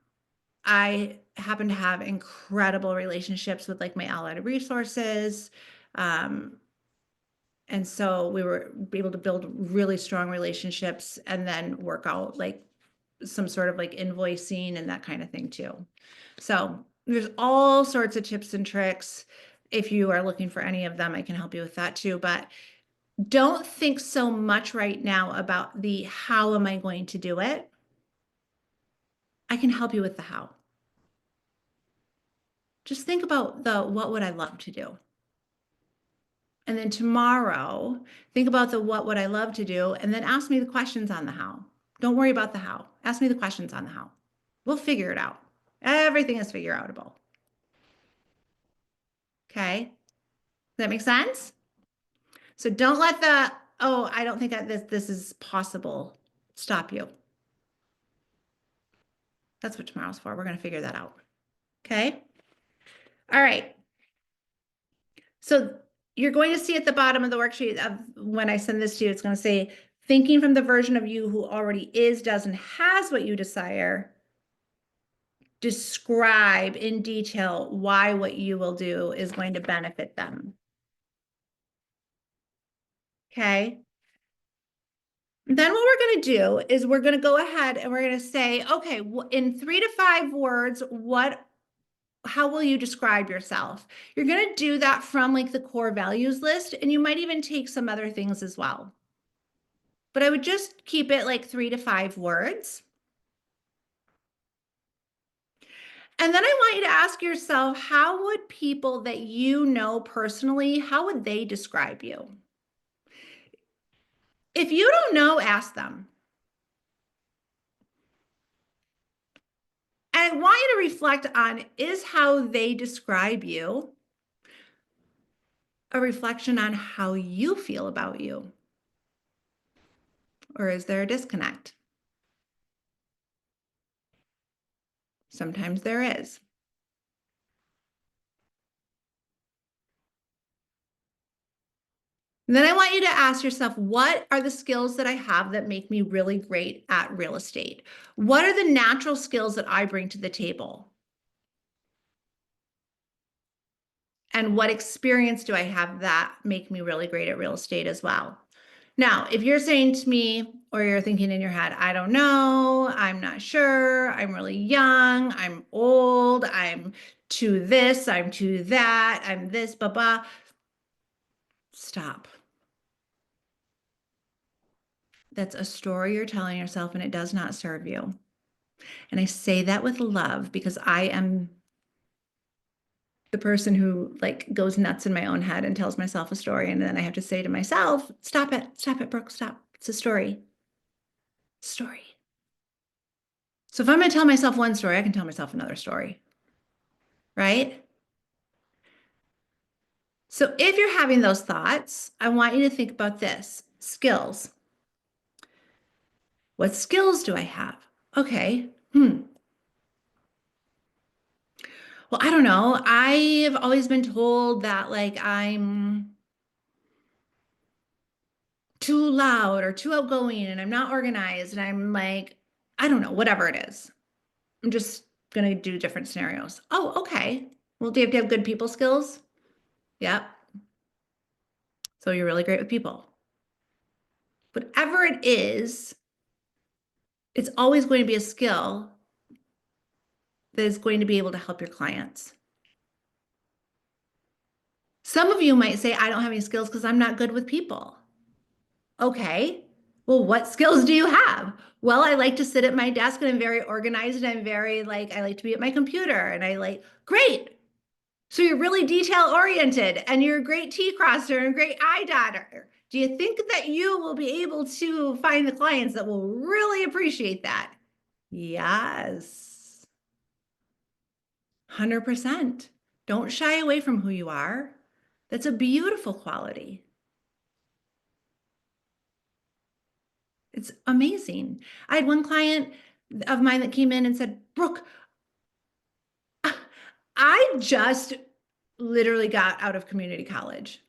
I happen to have incredible relationships with like my allied resources. Um, and so we were able to build really strong relationships and then work out like some sort of like invoicing and that kind of thing too. So there's all sorts of tips and tricks. If you are looking for any of them, I can help you with that too. But don't think so much right now about the how am I going to do it? I can help you with the how. Just think about the what would I love to do? And then tomorrow, think about the what would I love to do? And then ask me the questions on the how. Don't worry about the how. Ask me the questions on the how. We'll figure it out. Everything is figure outable. Okay. Does that make sense? So don't let the, oh, I don't think that this is possible stop you. That's what tomorrow's for. We're going to figure that out. Okay. All right. So you're going to see at the bottom of the worksheet of when I send this to you, it's going to say, thinking from the version of you who already is, does, and has what you desire. Describe in detail why what you will do is going to benefit them. Okay. Then what we're going to do is we're going to go ahead and we're going to say, okay, in 3 to 5 words, how will you describe yourself? You're going to do that from like the core values list, and you might even take some other things as well. But I would just keep it like 3 to 5 words. And then I want you to ask yourself, how would people that you know personally, how would they describe you? If you don't know, ask them. And I want you to reflect on, is how they describe you a reflection on how you feel about you? Or is there a disconnect? Sometimes there is. And then I want you to ask yourself, what are the skills that I have that make me really great at real estate? What are the natural skills that I bring to the table? And what experience do I have that make me really great at real estate as well? Now, if you're saying to me, or you're thinking in your head, I don't know, I'm not sure, I'm really young, I'm old, I'm to this, I'm to that, I'm this, blah, blah. Stop. That's a story you're telling yourself and it does not serve you. And I say that with love because I am the person who like goes nuts in my own head and tells myself a story. And then I have to say to myself, stop it, Brooke, stop. It's a story. Story. So if I'm going to tell myself one story, I can tell myself another story. Right? So if you're having those thoughts, I want you to think about this. Skills. What skills do I have? Okay. Well, I don't know. I've always been told that like I'm too loud or too outgoing and I'm not organized and I'm like, I don't know, whatever it is. I'm just going to do different scenarios. Oh, okay. Well, do you have good people skills? Yep. So you're really great with people. Whatever it is, it's always going to be a skill that is going to be able to help your clients. Some of you might say, I don't have any skills because I'm not good with people. Okay. Well, what skills do you have? Well, I like to sit at my desk and I'm very organized and I'm very like, I like to be at my computer and I like, great. So you're really detail oriented and you're a great T crosser and a great I dotter. Do you think that you will be able to find the clients that will really appreciate that? Yes. 100%. Don't shy away from who you are. That's a beautiful quality. It's amazing. I had one client of mine that came in and said, Brooke, I just literally got out of community college.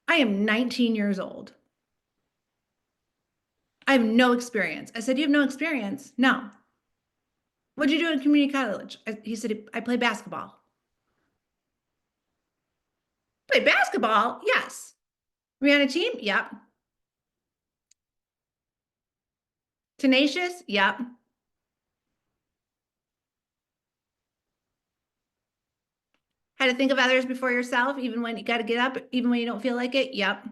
I am 19 years old. I have no experience. I said, you have no experience? No. What'd you do in community college? He said, I play basketball. Play basketball? Yes. Were you on a team? Yep. Tenacious? Yep. Had to think of others before yourself, even when you got to get up, even when you don't feel like it? Yep.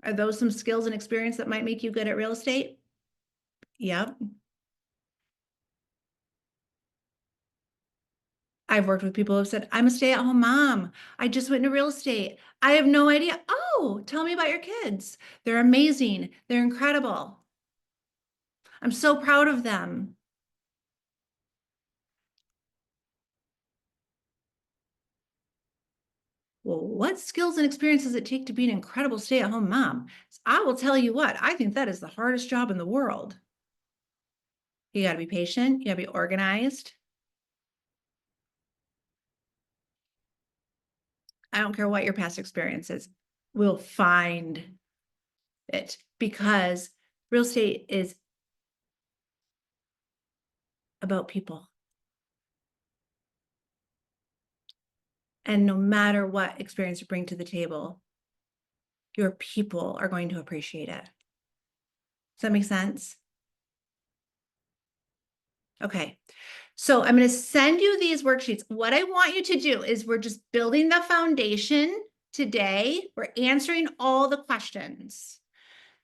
Are those some skills and experience that might make you good at real estate? Yep. I've worked with people who have said, I'm a stay-at-home mom. I just went into real estate. I have no idea. Oh, tell me about your kids. They're amazing. They're incredible. I'm so proud of them. Well, what skills and experience does it take to be an incredible stay-at-home mom? I will tell you what, I think that is the hardest job in the world. You got to be patient. You got to be organized. I don't care what your past experience is. We'll find it because real estate is about people. And no matter what experience you bring to the table, your people are going to appreciate it. Does that make sense? Okay. So I'm going to send you these worksheets. What I want you to do is we're just building the foundation today. We're answering all the questions.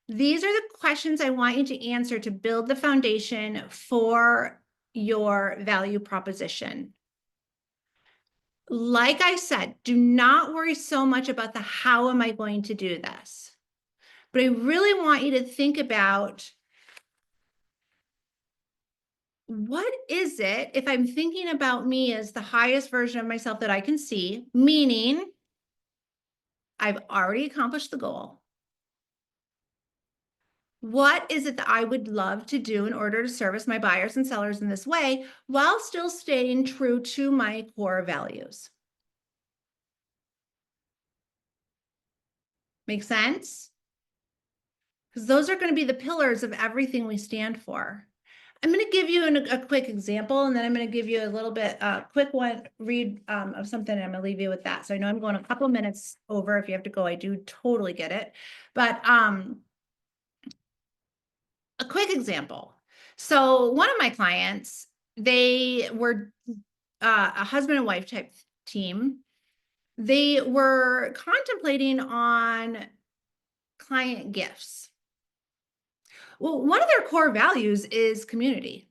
These are the questions I want you to answer to build the foundation for your value proposition. Like I said, do not worry so much about the how am I going to do this? But I really want you to think about what is it if I'm thinking about me as the highest version of myself that I can see, meaning I've already accomplished the goal. What is it that I would love to do in order to service my buyers and sellers in this way while still staying true to my core values? Make sense? Because those are going to be the pillars of everything we stand for. I'm going to give you a quick example, and then I'm going to give you a little bit quick one read of something, and I'm going to leave you with that. So I know I'm going a couple minutes over. If you have to go, I do totally get it. But a quick example. So one of my clients, they were a husband and wife type team. They were contemplating on client gifts. Well, one of their core values is community.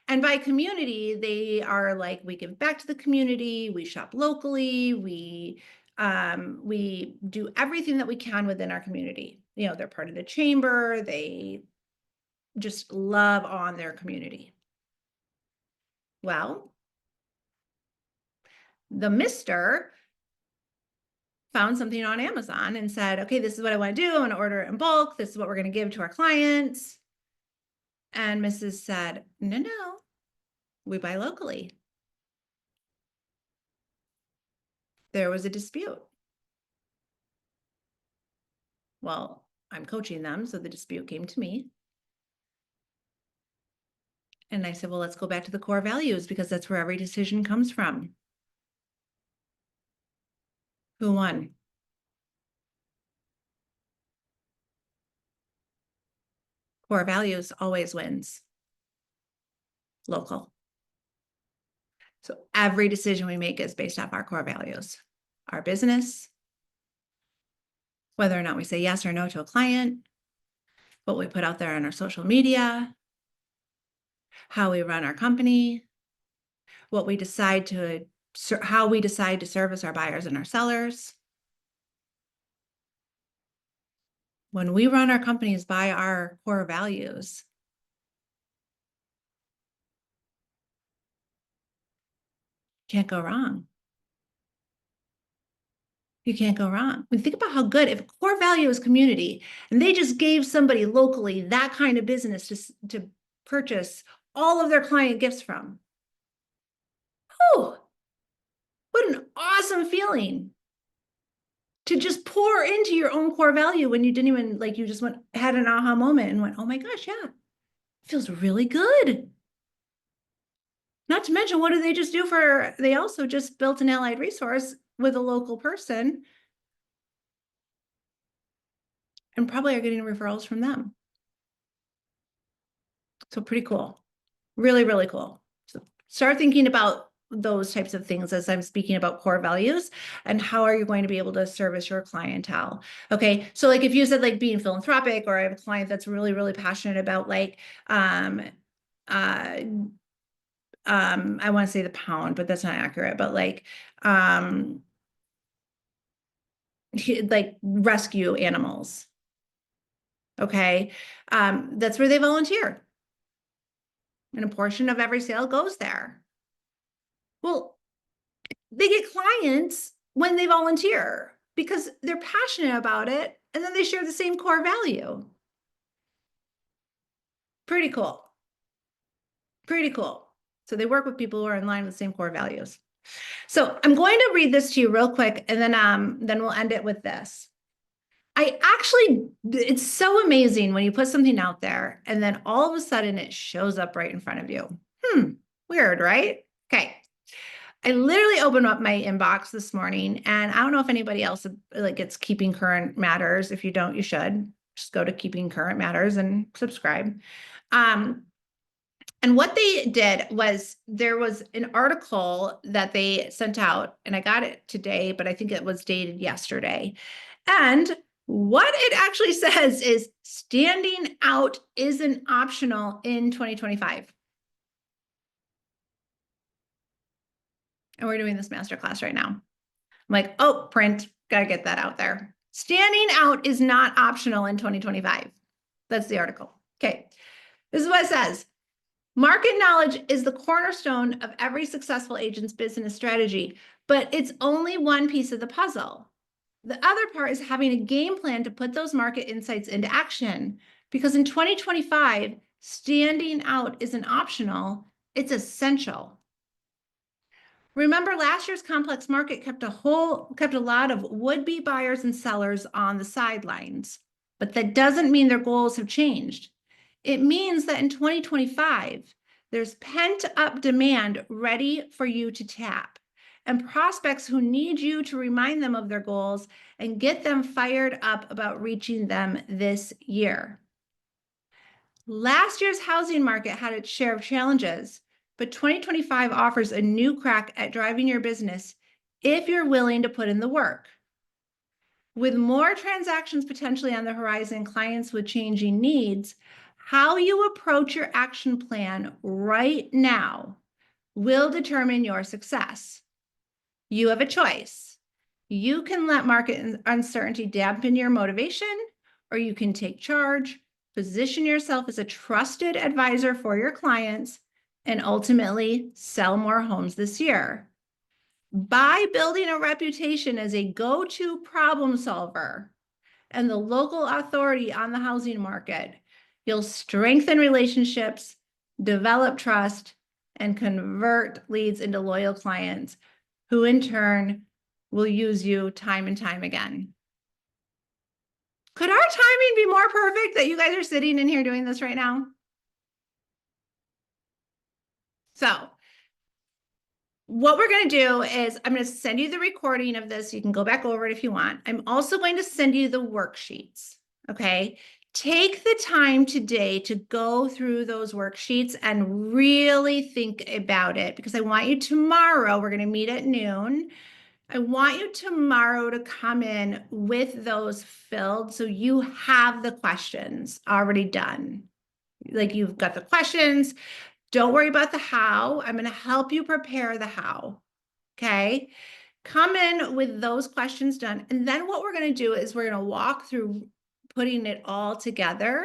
And by community, they are like, we give back to the community, we shop locally, we do everything that we can within our community. You know, they're part of the chamber, they just love on their community. Well, the mister found something on Amazon and said, okay, this is what I want to do. I want to order it in bulk. This is what we're going to give to our clients. And Mrs. said, no, no, we buy locally. There was a dispute. Well, I'm coaching them, so the dispute came to me. And I said, well, let's go back to the core values because that's where every decision comes from. Who won? Core values always wins. Local. So every decision we make is based off our core values. Our business, whether or not we say yes or no to a client, what we put out there on our social media, how we run our company, what we decide to, how we decide to service our buyers and our sellers. When we run our companies by our core values, Can't go wrong. You can't go wrong. I mean, think about how good, if core value is community and they just gave somebody locally that kind of business to purchase all of their client gifts from. Oh, what an awesome feeling to just pour into your own core value when you didn't even, like, you just had an aha moment and went, oh my gosh, yeah, it feels really good. Not to mention, what do they just do they also just built an allied resource with a local person and probably are getting referrals from them. So pretty cool. Really, really cool. So start thinking about those types of things as I'm speaking about core values and how are you going to be able to service your clientele. Okay. So like if you said like being philanthropic, or I have a client that's really, really passionate about like, I want to say the pound, but that's not accurate, but like, like rescue animals. Okay. That's where they volunteer. And a portion of every sale goes there. Well, they get clients when they volunteer because they're passionate about it and then they share the same core value. Pretty cool. Pretty cool. So they work with people who are in line with the same core values. So I'm going to read this to you real quick and then we'll end it with this. It's so amazing when you put something out there and then all of a sudden it shows up right in front of you. Weird, right? Okay. I literally opened up my inbox this morning and I don't know if anybody else like gets Keeping Current Matters. If you don't, you should just go to Keeping Current Matters and subscribe. And what they did was there was an article that they sent out and I got it today, but I think it was dated yesterday. And what it actually says is standing out isn't optional in 2025. And we're doing this masterclass right now. I'm like, oh, print, gotta get that out there. Standing out is not optional in 2025. That's the article. Okay, this is what it says. Market knowledge is the cornerstone of every successful agent's business strategy, but it's only one piece of the puzzle. The other part is having a game plan to put those market insights into action. Because in 2025, standing out isn't optional, it's essential. Remember, last year's complex market kept a lot of would-be buyers and sellers on the sidelines, but that doesn't mean their goals have changed. It means that in 2025, there's pent-up demand ready for you to tap, and prospects who need you to remind them of their goals and get them fired up about reaching them this year. Last year's housing market had its share of challenges, but 2025 offers a new crack at driving your business if you're willing to put in the work. With more transactions potentially on the horizon, clients with changing needs, how you approach your action plan right now will determine your success. You have a choice. You can let market uncertainty dampen your motivation, or you can take charge, position yourself as a trusted advisor for your clients, and ultimately sell more homes this year. By building a reputation as a go-to problem solver and the local authority on the housing market, you'll strengthen relationships, develop trust, and convert leads into loyal clients who in turn will use you time and time again. Could our timing be more perfect that you guys are sitting in here doing this right now? So what we're going to do is I'm going to send you the recording of this. You can go back over it if you want. I'm also going to send you the worksheets. Okay. Take the time today to go through those worksheets and really think about it, because I want you tomorrow, we're going to meet at noon. I want you tomorrow to come in with those filled so you have the questions already done. Like you've got the questions. Don't worry about the how. I'm going to help you prepare the how. Okay. Come in with those questions done. And then what we're going to do is we're going to walk through putting it all together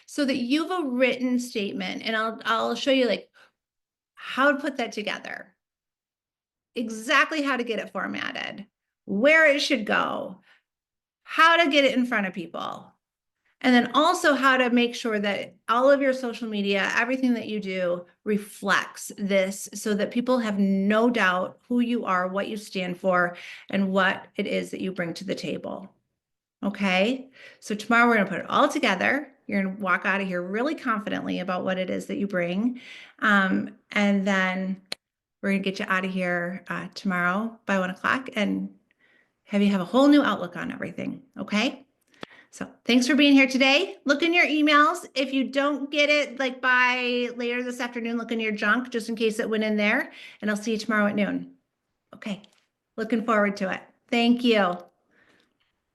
so that you have a written statement. And I'll show you like how to put that together. exactly how to get it formatted, where it should go, how to get it in front of people. And then also how to make sure that all of your social media, everything that you do reflects this so that people have no doubt who you are, what you stand for, and what it is that you bring to the table. Okay, so tomorrow we're going to put it all together. You're going to walk out of here really confidently about what it is that you bring. And then we're going to get you out of here tomorrow by 1 o'clock and have you have a whole new outlook on everything. Okay. So thanks for being here today. Look in your emails. If you don't get it like by later this afternoon, look in your junk just in case it went in there. And I'll see you tomorrow at noon. Okay. Looking forward to it. Thank you.